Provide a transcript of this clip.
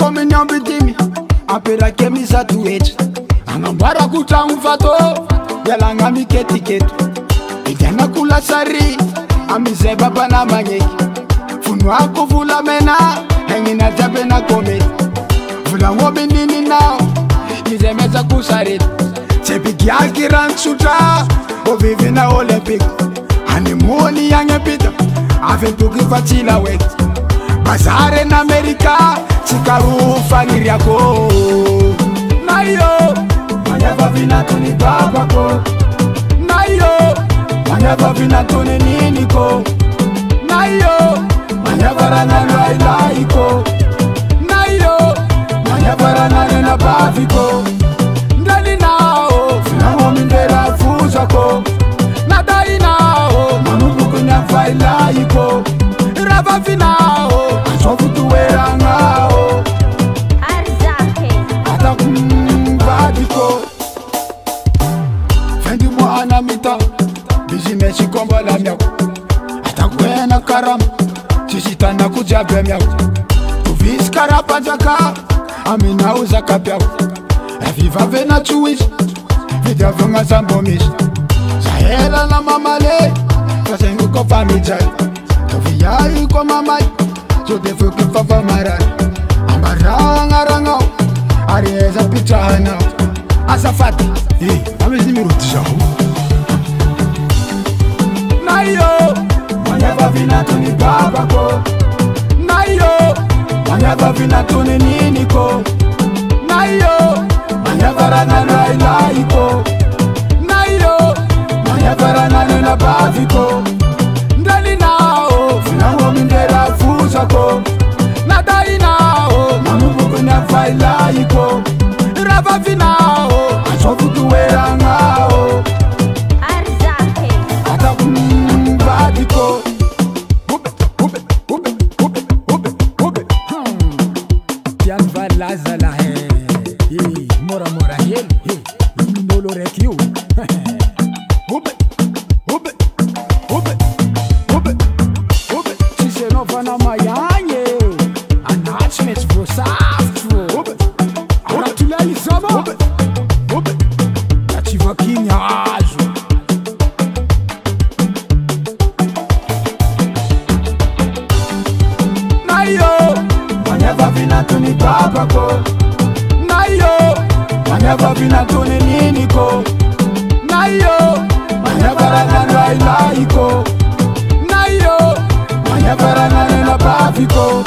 komini ambitimi apera kemisa tuet anambara kutangu fato yalanga miketiketi idana kula sari amize baba na manyeki funwa kuvula mena hengina jabe na kometi vula ngobi nini nao nizemeza kusareti sepiki akiran sutra ovivi na olympic animoni yange pita aventuki fatila weki bazare na Amerika chikaru fangiriako nayo manyava vina tuni babako nayo manyava vina tuni niniko nayo manyava ranano ailaiko nayo manyava ranano na baviko ndali nao finamo mindela fuzako nadai nao manubuku nyafailaiko rava finao asofutuwera ngao Arzake atakumbadiko fendi mwana mita bizinesi kombola myako atakwena karam sisitana kujabe myako tuvis karapajaka aminauza kapyako eviva vena chuis vidyavonga zambomis zahela na mamale kasenguko famijai toviyayi ko mamai zodefuki fafa marani ambarangarangao arieza pichahanao asafati amezimirutishahu nayo manyava vinatuni babako nayo manyava vinatuni niniko nayo manyava ranano ailaiko nayo manyava ranano na baviko ndali nao finamo mindela fuzako nadai nao manubuku nyafailaiko rava finao asofutuwera ngao Arzake atakumbadiko tianvalazala mora mora heli nolorekiu sisenovana mayanye anachmes vosafo aratulaizama nachivakinyazo nayo manyava vinatuni babako nayo manyava vinatuni niniko nayo manyava ranano ailaiko nayo manyava ranano na baviko